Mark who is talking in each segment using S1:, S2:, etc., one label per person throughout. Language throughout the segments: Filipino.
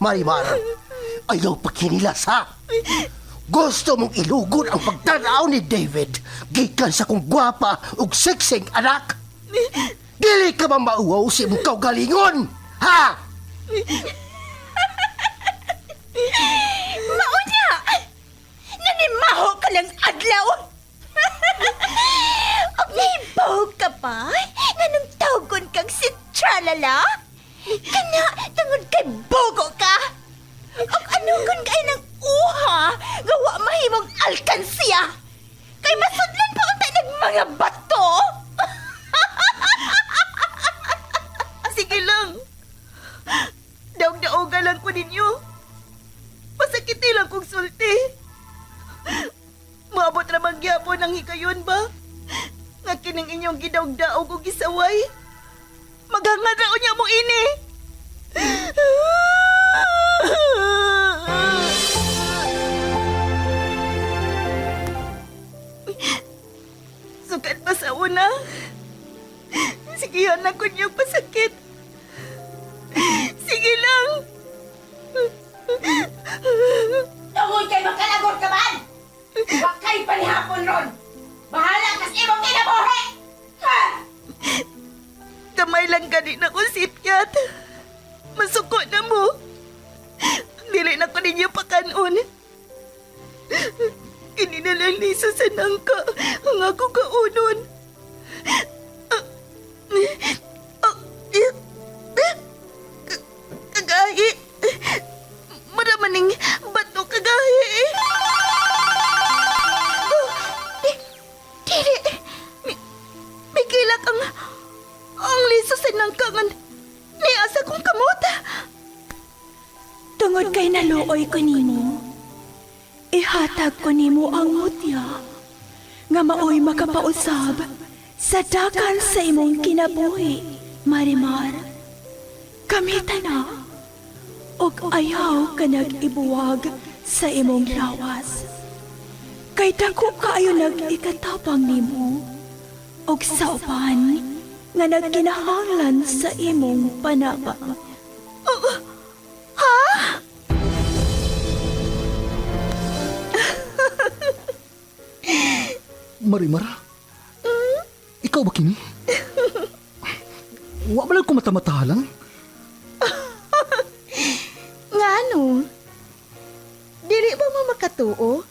S1: Marimar, ayaw pagkinilas ha. Gusto mong ilugod ang pagtanaw ni David gikan sa kong gwapa ug siksing anak. Dili ka ba mauwaw si mong kaugalingon, ha?
S2: Mauna! Nanimaho ka ng adlaw! Og nahibaw ka pa? Nga nung tawgon kang si Tralala? Kana, tungod kay bogo ka? Og ano kung kay ng uha, gawa mahimong alkansiya? Kay masudlan pa ang tayo ng mga bato? Sige lang. Daog-daoga lang ko ninyo. Masakiti lang kong sulti. Maabot ramang gyapon ang hikayon ba? Nga kining inyong gidaog-daog o gisaway. Maghangad raon niya mo ini. Sukat pa sa una. Sigihan na ko niyong pasakit. Sige lang.
S3: Tungod kay makalagor ka man! Huwag kayo panihapon ron! Bahala kas imong kinabuhi! Ha!
S2: Kamay lang gani na ko sipyat. Masuko na mo. Dili na ko ninyo pakanon. Ini na lang liso sa nangka ang ako kaunon. Kagahi. Maramaning bato kagahi. Dili. May kilak ang liso sa nangkangan ni asa kong kamot.
S4: Tungod kay naluoy ko nimo, ihatag ko nimo ang mutya nga maoy makapausab sa dagan sa imong kinabuhi, Marimar. Kamita na, og ayaw ka nag-ibuwag sa imong lawas. Kay dako kaayo nag-ikatapang nimo, og sa uban nga nagkinahanglan sa imong panaba.
S5: Marimar? Ikaw ba kini? Wa ba lang ko mata-matahalang?
S2: Ngano? Dili ba mo makatuo?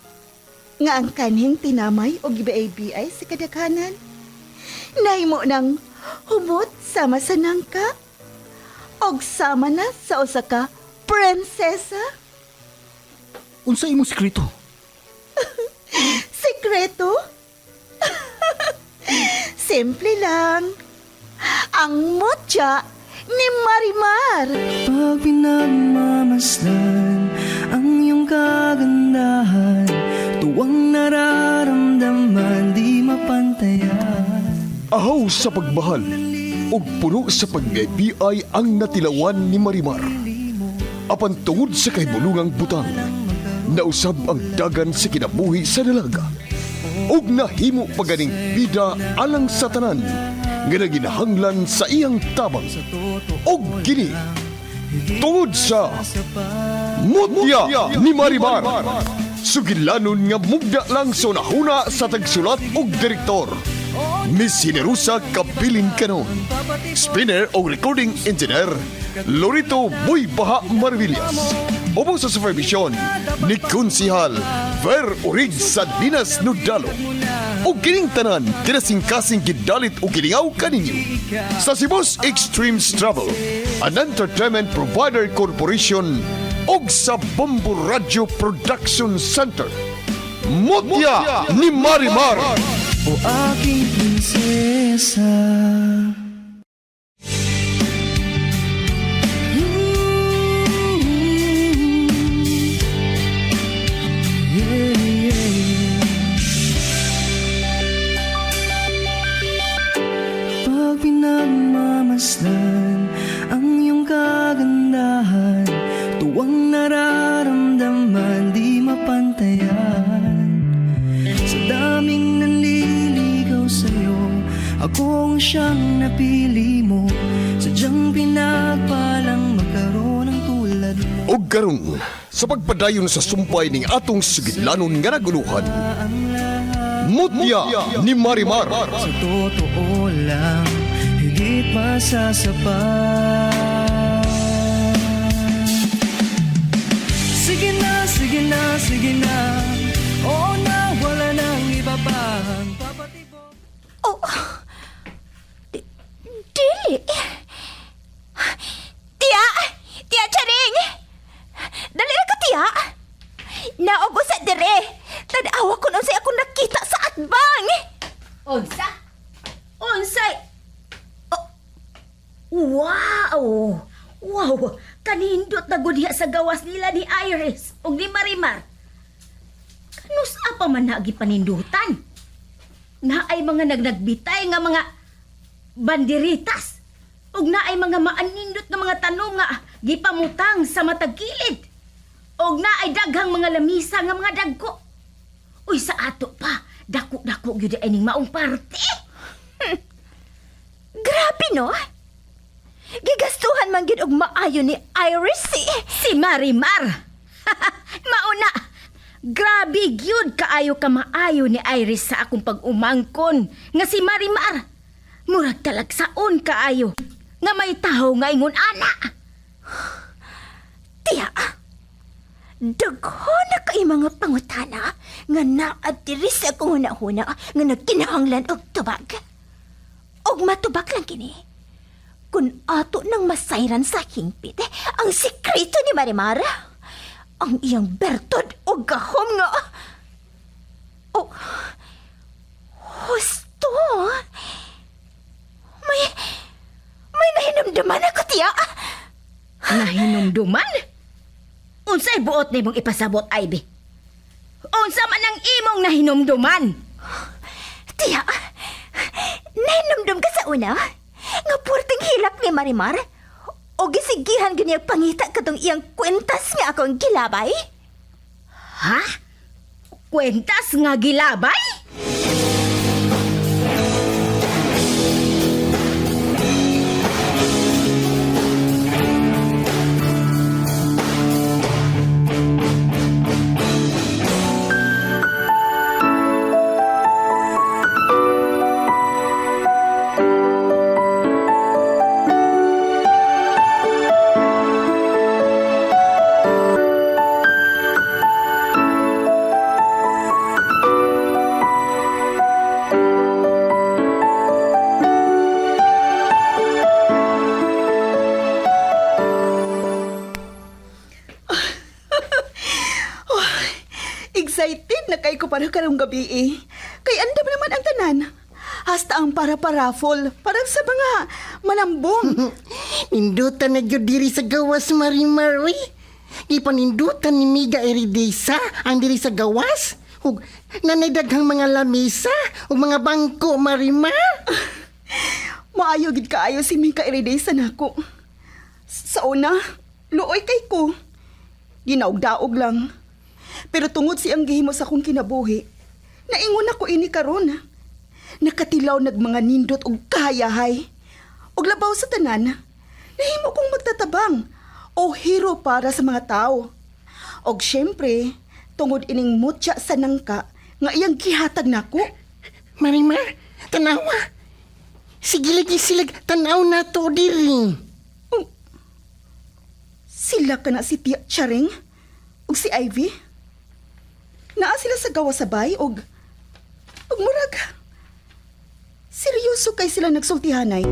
S2: Nga ang kanhing tinamay o gibaay-biay sa kadaghanan? Nahimo ng humot sama sa nangka? Og sama na sa usa ka prinsesa?
S5: Unsa imong sekreto?
S2: Sekreto? Simple lang. Ang mutya ni Marimar.
S6: Pag pinagmamasdan ang iyong kagandahan, tuwang nararamdaman di mapantayan.
S7: Ahaw sa pagmahal ug puno sa pag-ibigay ang natilawan ni Marimar. Apan tungod sa kahibulungang butang, nausab ang dagan sa kinabuhi sa dalaga. Ug nahimo paganing bida alang sa tanan nga naginahanglan sa iyang tabang. Og kini tungod sa mutya ni Marimar. Sugilanon nga mugda lang sa nahuna sa tagsulat ug direktor. Miss Generosa Kabilin Canon. Spinner o recording engineer Lorito Boy Baha Marvillas. Obo sa supervision ni Konsihal Ver Urig sa Dinas Nudalo. O kining tanan kinasing-kasing gidalit o kiningaw kaninyo sa Cebu's Extreme Travel, an entertainment provider corporation og sa Bombo Radio Production Center. Mutya ni Marimar.
S6: O aking prinsesa. Pag pinagmamasdan ang iyong kagandahan, tuwang nararamdaman di mapantayan. Sa daming nanliligaw sa'yo, akong siyang napili mo. Sadyang pinagpalang magkaroon ng tulad mo.
S7: O garon, sa pagpadayon sa sumpay ning atong sigilanon nga naguluhan, Mutya ni Marimar.
S6: Sa totoo lang, higit masasapat. Sige na, sige na, sige na. Oo na, wala nang iba pang papatibok.
S4: Oh, dili. Tia! Tia Charing! Dali na ka, Tia! Naobo sa dire! Tanawa ko nung say akong nakita sa atbang!
S3: Unsa? Unsay? Oh. Wow! Wow! Kanindot na gudya sa gawas nila ni Iris o ni Marimar. Kanus apa man nagi panindutan? Na ay mga nagnagbitay nga mga banderitas ug na ay mga maanindot nga mga tanong nga gipamutang sa matag kilid ug na ay daghang mga lamisa nga mga dagko. Uy, sa ato pa, dako-dako gyud ay ning maong parte.
S4: Grabe, no? Gigastuhan man gyud og maayo ni Iris
S3: Si Marimar! Mauna! Grabe gyud kaayo ka maayo ni Iris sa akong pag-umangkon nga si Marimar. Murag talagsaon kaayo nga may taho nga ingon ana.
S4: Tia, dagho na kay mga pangutana nga naad diri sa akong hunahuna nga nagkinahanglan og tubag. Og matubag lang kini. Kung ato nang masayran sa hingpit, ang sikreto ni Marimar, ang iyang bertod o gahom nga. Oh, husto. May nahinamdaman ako, Tia.
S3: Nahinumduman? Unsay buot ni mong ipasabot, Ivy? Unsa man ang imong nahinumduman?
S4: Tia, nahinumdum ka sa una nga puwerteng hilak ni Marimar o gisigihan ganyang pangita katong iyang kwentas nga akong gilabay?
S3: Ha? Kwentas nga gilabay?
S2: Excited na kay ko para karong gabi eh. Kay andam naman ang tanan. Hasta ang para-parafol, parang sa mga malambong.
S1: Nindutan na gyud diri sa gawas, Marimar, uy. Ipanindutan ni Miga Eridesa ang diri sa gawas. Ug nanay daghang mga lamisa ug mga bangko, Marimar.
S2: Maayo gid kaayo si Mika Eridesa nako. Sa una, luoy kay ko. Ginaog-daog lang. Pero tungod siyang gihimo sa akong kinabuhi, naingon ako ini karon. Nakatilaw nag mga nindot og kahayahay. Og labaw sa tanan, nahimo kong magtatabang o hero para sa mga tao. Og syempre, tungod ining mutya sa nangka nga iyang gihatag nako.
S1: Marimar, tanawa. Sige lagi silag tanaw na to diri.
S2: Sila ka na si Tia Charing ug si Ivy. Naa sila sa gawa sabay og murag. Seryoso kay sila nagsultihanay.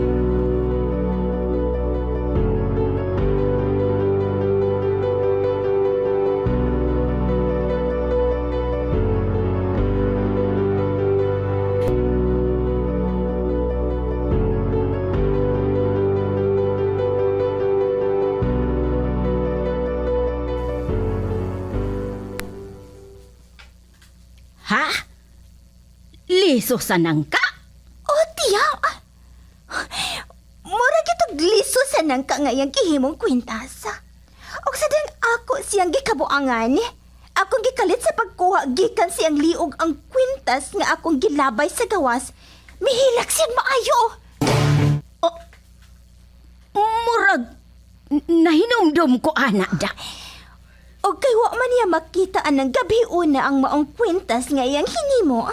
S3: Ha? Liso sa nangka?
S4: O, Tia, murag itong liso sa nangka nga iyang gihimong kwintas. O sadang ako siyang gikabuangan. Akong gikalit sa pagkuha gikan siyang liog ang kwintas nga akong gilabay sa gawas. Mihilak siyang maayo.
S3: Murag nahinumdum ko, anak, da.
S4: O kay wa man niya makita anang gabi una ang maong kwintas nga iyang hinimo.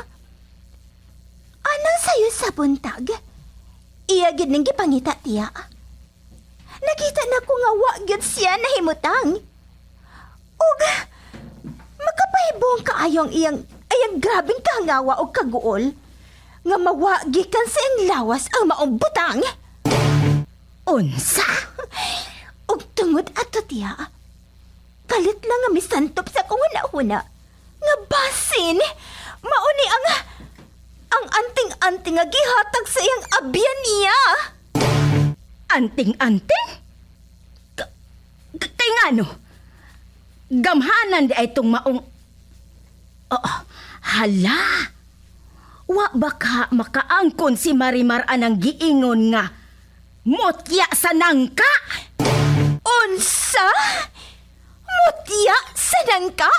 S4: Anang sayo sa buntag? Iya gid ning gipangita tiya. Nakita na ko nga wa gyud siya nahimutang. Ug makapahibong kaayong iyang grabing kahangawa og kaguol nga mawagi kan sa iyang lawas ang maong butang.
S3: Unsa?
S4: Ug tungod ato tiya, kalit lang nga misantop sa kong huna nga basin, mauni ang anting-anting nga gihatag sa iyang abyan niya.
S3: Anting-anting? Kay nga no? Gamhanan di ay itong maong... Oh, hala! Wa baka makaangkon si Marimar anang giingon nga mutya sa nangka?
S4: Unsa? Mutya sa nangka?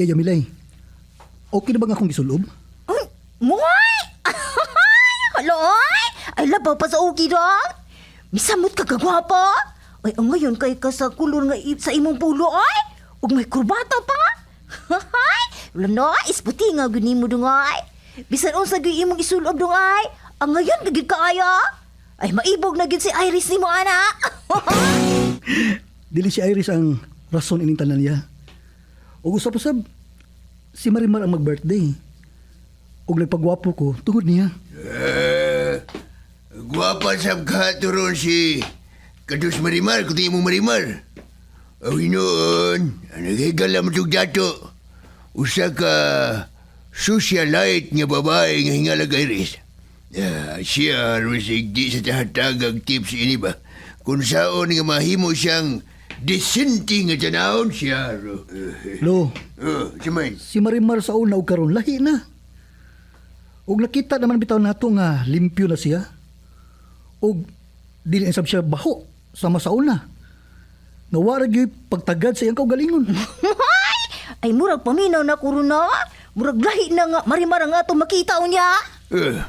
S5: Yaya Milay, okay na ba nga akong gisulob?
S4: Ay, moy! Haloy! Ay, labaw pa sa uki dong! Misamot ka kagwapa! Ay, ang ngayon kay ka sa kulor nga sa imong pulo, ay! Ug may kurbata pa! Hay! Wala na, isputi nga gani mo dong, ay! Bisan unsa gyud imong isulob dong, ay! Ang ngayon kagid kaaya! Ay, maibog na gyud si Iris ni mo, ana!
S5: Dili si Iris ang rason ining tanan niya. O usap-usap, si Marimar ang mag-birthday. O nagpagwapo ko, tungod niya.
S8: Guwapa sab ka turon si Kadus Marimar, kuti mo Marimar. Awinoon, naghigal naman itong dato. Usa ka socialite nga babae nga hingalag Iris. Siya rusig di sa tahatagag tips ini ba? Kung saon nga mahimo siyang disente nga tanawon siya.
S5: Lo,
S8: Simain.
S5: si Marimar sa una o karon lahi na. Og nakita naman bitaw nato nga limpyo na siya. Og dili insab siya baho sama sa una. Nawara gyud pagtagad sa iyang kaugalingon.
S4: Ay, murag paminaw na kuruna. Murag lahi na nga, Marimar nga ito makita niya.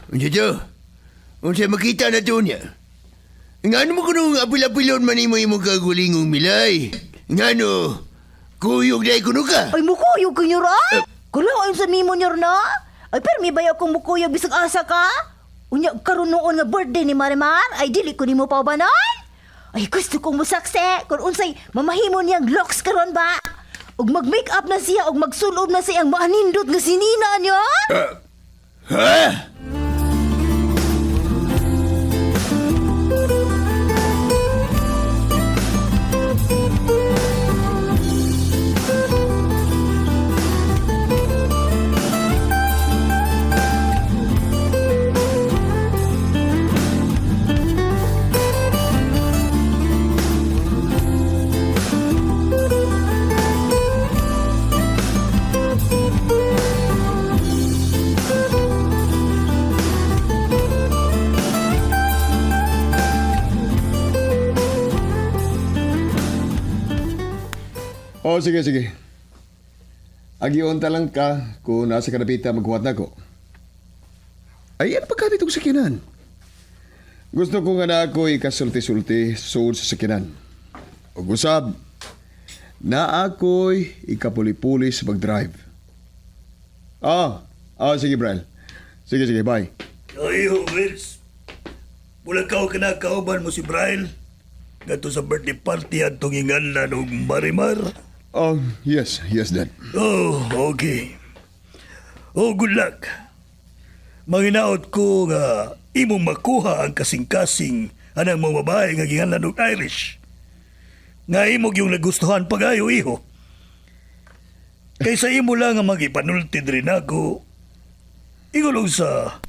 S8: Unsa to? Unsa makita na to niya? Ngano mo kuno apil-apilon man imo imong kagulingong milay? Ngano? Kuyog day kuno ka?
S4: Ay, mukuyog ka niyo ra? Kulaon sa mimo niyo na? Ay, pero may bayaw kong mukuyog bisag asa ka? Unya, karon noon nga birthday ni Marimar, ay dili ko ni mo paubanan? Ay, gusto kong musakse kung unsay mamahimo niyang locks karon ba? Ug mag-make up na siya ug magsulob na siyang maanindot nga sinina niya?
S8: Ha?
S7: Oh, sige. Agion talang ka kung nasa kanapita magkuhat na ko. Ay, ano pagkat itong sakinan? Gusto ko nga na ako ikasulti-sulti suod sa sakinan. O gusab, na ako'y ikapuli-puli sa pag-drive. Sige, Brian. Sige, bye.
S9: Ayo, Wills. Mula ka kinakauban mo si Brian. Gato sa birthday party at tungingan na ng Marimar.
S7: Oh, yes, Dad.
S9: Oh, okay. Oh, good luck. Manginaot ko nga imong makuha ang kasing-kasing anang mga babae nga gingalan ng Irish. Nga imog yung nagustuhan pagayo, iho. Kaysa imo lang ang magipanultid rin ako. Igulong sa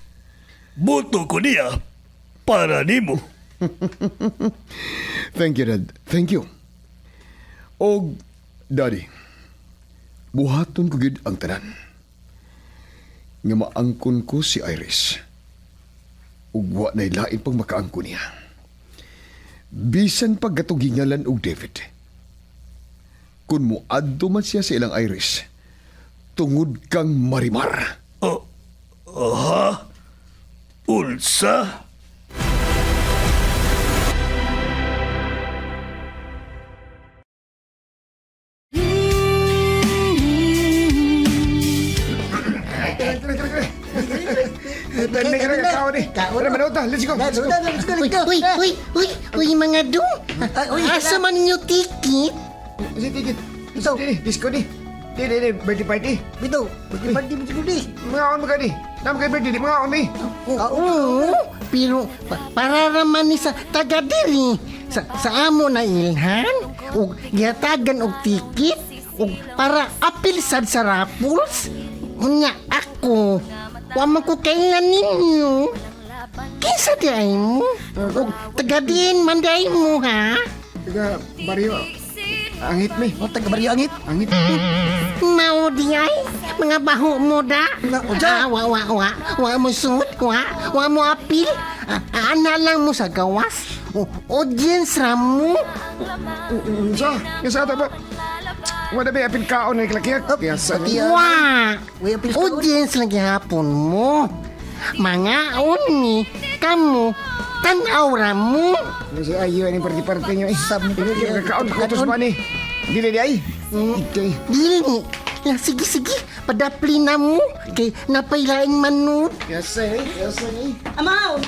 S9: buto ko niya para nimo.
S7: Thank you, Dad. Thank you. Og, Daddy, buhaton ko gid ang tanan. Nga maangkon ko si Iris. Ug wa na'y lain pang makaangkon niya. Bisan pagkatugingalan og David. Kung muadto man siya sa ilang Iris, tungod kang marimar.
S9: Ha? Unsa?
S1: Uy, mga dong. Asa man ninyo ticket?
S8: Ito, disco ni. Di, birthday party.
S1: Bito, pagkipandi mo siguro di.
S8: Mga on ka ni. Nama kayo birthday, mga on ni.
S1: Oo, pero para raman ni sa taga diri. Sa amo na ilhan, o gihatagan og ticket, o para apil sad sa raffles. Unya ako, wa man ko kailan ninyo. Kinsa di ay mo? O taga din man di ay mo, ha?
S8: Taga baryo. Angit mi.
S1: O taga bariyo angit?
S8: Angit.
S1: Mao di ay, mga baho mo da. Wa mo suot, wa mo apil. Ana lang mo sa gawas. Audience ra mo.
S8: Unsa? Kaya ata ba? Wala ba apil kaon na ikalakiyat? Kaya sa
S1: Wa! Audience lagi hapon mo. Mga oni, kamu, tanaw ra mo.
S8: Kasi ayo ini party-party nyo. Sab ni kaon ko tos ba ni? Dili di ay. Ikay.
S1: Dili, sige, padapli na mo. Kay napailaing manod.
S8: Yasa ni.
S2: Amaw,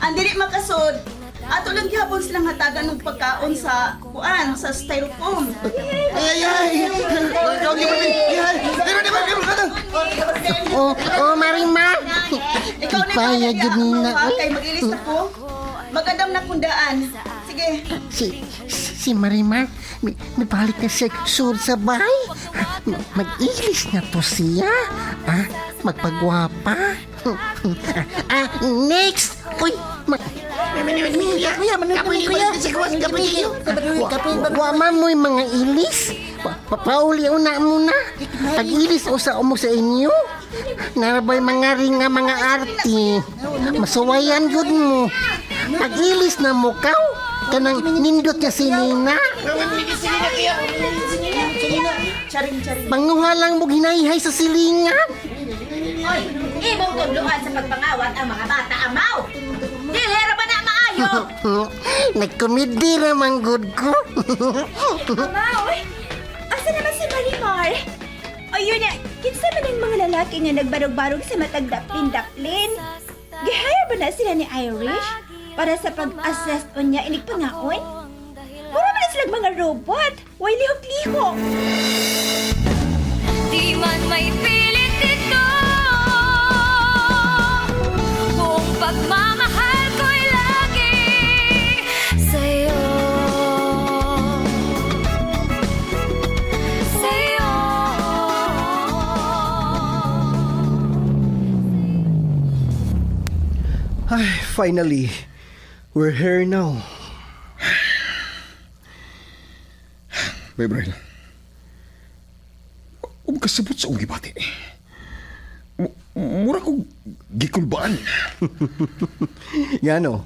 S2: andiri makasod. Ato lang gihapon silang hatagan ng pagkaon sa kuan, sa styrofoam.
S8: Ay. Ikaw di ba?
S1: Marimar.
S2: Ikaw na
S1: Ipaya
S2: ikaw
S1: gid na.
S2: kay mag-ilis ako. Magadam na kundaan. Sige.
S1: Si Marimar, may balik na siya sur sa bahay. Mag-ilis na to siya. Magpagwapa. Next! Uy! Waman mo yung mga ilis. Pauli una muna. Pag-ilis o sa umo sa inyo. Narabay mga ring nga mga arti. Masuwayan yun mo. Pag-ilis na mo kaw. Kanang nindot niya si Nina. Panguha lang mo ginayhay sa silingan.
S3: Oy, imong tudloan sa pagpangawat ang mga bata, amaw! Dilera ba na maayo?
S1: Nagkomedy ramang good ko.
S4: Amaw, asa naman si Marimar? Ayun na, kinsa man ang mga lalaki nga nagbarog-barog sa matag daplin-daplin. Gihaya ba na sila ni Irish para sa pag-assess o niya inig pangaon? Puro ba na silang mga robot? Way lihok-lihok.
S10: Di man may pilit dito, buong pagmamahal ko'y lagi sa'yo. Sa'yo.
S1: Ay, finally, we're here now.
S7: Bebrel. Kasabot sa ong gibati. Mura ko gikulbaan.
S1: Yano,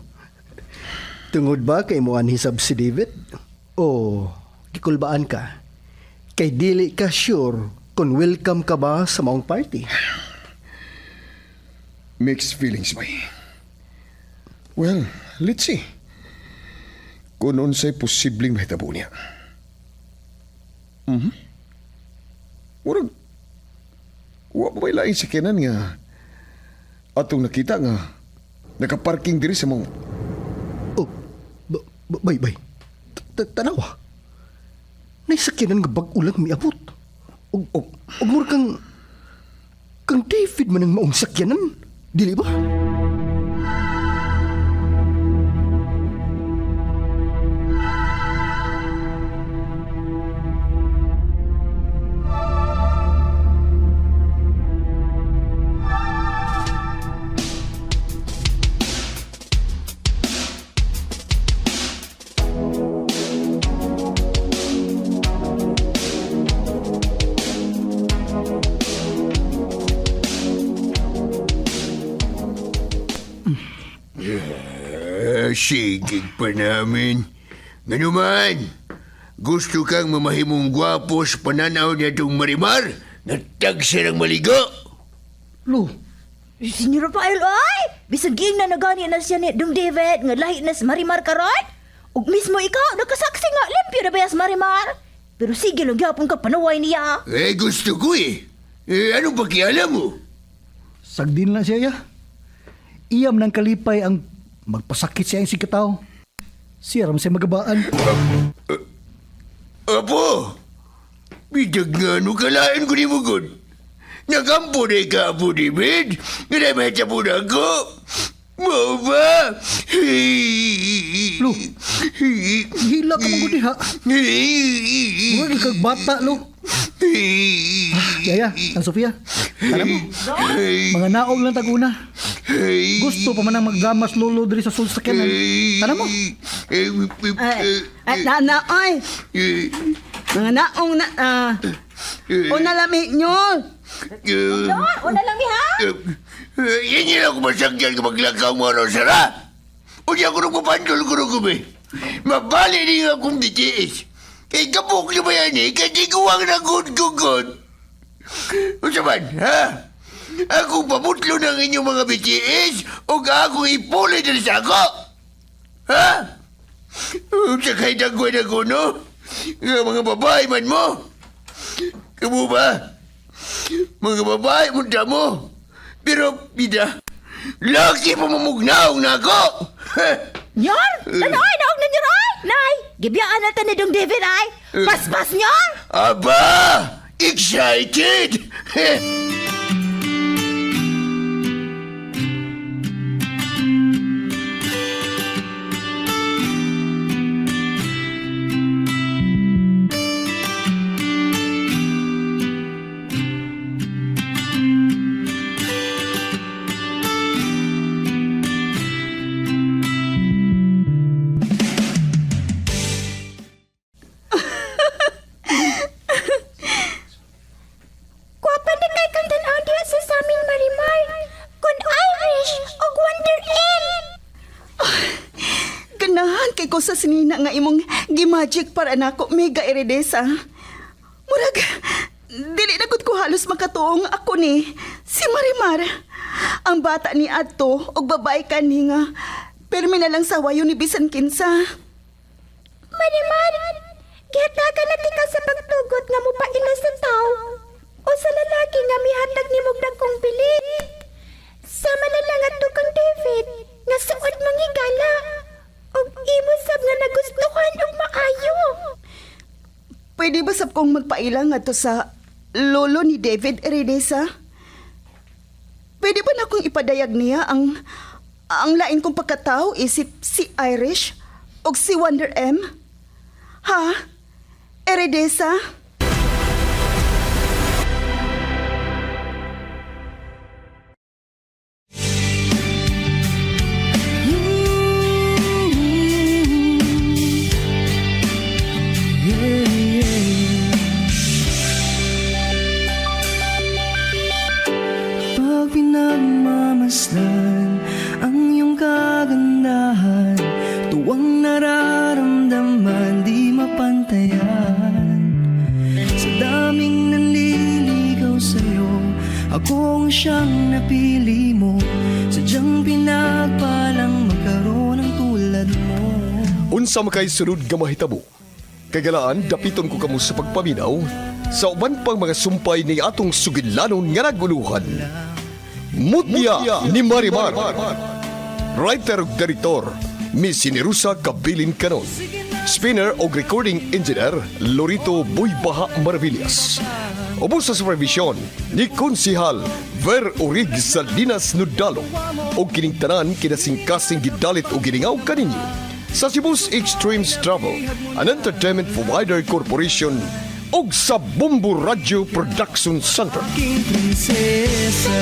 S1: tungod ba kay mo anhisab si David? O gikulbaan ka? Kay dili ka sure kung welcome ka ba sa maong party?
S7: Mixed feelings ba? Well, let's see. Kung unsay posibleng mahitabo niya. Murag, wa ba lain sa kinan nga atong nakita nga nakaparking diri sa mong
S1: Oh, bay. Tanawa. Naisakyanan nga bag-ulang miabot. Og mura kang David man ang maong sakyanan. Dili ba?
S8: Sige pa namin. Ngano man, gusto kang mamahimong gwapo sa pananaw niya itong Marimar na tagsa ng maligo?
S5: Lo,
S3: Senyor Rafael, ay! Bisag ging na nagani na siya ni Dong David nga lahi na si Marimar karon. Ug mismo ikaw, nakasaksi nga limpyo na ba si Marimar? Pero sige lang gyapon ka panaway niya.
S8: Gusto ko eh. Anong pakialam mo?
S5: sagdin lang siya ya. Iyam ng kalipay ang magpasakit siya ang sikataw. Siya ram siya magabaan.
S8: Apo, bidag nga no kalain ko ni Mugod. Nakampo na ikapo ni Med. Ngameta mo na ako. Mau ba?
S5: Lo, hila ka mong ha. Huwag kag bata, lo. Yaya, ang Sofia. Alam mo, mga naog lang taguna. Gusto pa man ang magdamas lolo diri sa sulsakyanan. Alam mo?
S2: At nana, oy. Mga naong na, una lamig nyo.
S3: Una lang niya.
S8: Yan yun ako masakyan kapag lakaw mo araw sara. O di ako nagpapandol ko rin kumi. Mabali rin akong DTS. Kay kapok niyo ba yan eh? Kaya di ko ang nagod-gugod. O saman, ha? Akong pamutlo ng inyong mga BTS o akong ipulit na sa ako? Ha? O sakay na ko no? Nga mga babae man mo? Kamu ba? Mga babae mo mo. Pero, bida, laki pa mamugnaw na ako.
S3: Nyor! Nanoy! Naog na nyor ay! Nay! Gibiyaan natin ni Dong David ay! Paspas nyor!
S8: Aba! Excited!
S3: Kwapa na kay kang tanaw diya sa saming Marimar. Kun Irish o Wonder M.
S2: Ganahan kay ko sa sinina nga imong gimagic para nako mega iridesa. Murag, dili na gud ko halos makatuong ako ni si Marimar. Ang bata ni Adto og babae kani nga permi na lang sa wayo ni bisan kinsa.
S3: Marimar, gihatagan na tika sa pagtugot nga mo paila sa tao. O sa lalaki nga mihatag ni mong dagkong pilit. Sama na lang at kang David nga suot mong higala. O imo sab nga nagustuhan og maayo.
S2: Pwede ba sab kong magpailang ato sa lolo ni David Eredesa? Pwede ba na akong ipadayag niya ang lain kong pagkatao isip si Irish o si Wonder M? Ha? Eredesa?
S6: Pag pinagmamasdan ang iyong kagandahan, tuwang nararamdaman di mapantayan. Sa daming nanliligaw sa'yo, ako ang siyang napili mo. Sadyang pinagpalang magkaroon ng tulad mo.
S7: Unsa makay sunod nga mahitabo? Kagalaan, dapiton ko kamo sa pagpaminaw sa uban pang mga sumpay ni atong sugilanon nga naguluhan. Mutya ni Marimar. Writer ug Director, Miss Sinerusa Kabilin Canon. Spinner o recording engineer, Lorito Buybaha Maravillas. Ubos sa supervision ni Konsihal Ver Orig Salinas Nudalo o kining tanan kinasingkasing gidalit o giningaw kaninyo sa Cebu's Extremes Travel, an entertainment provider corporation og sa Bombo Radio Production Center.
S6: Aking prinsesa.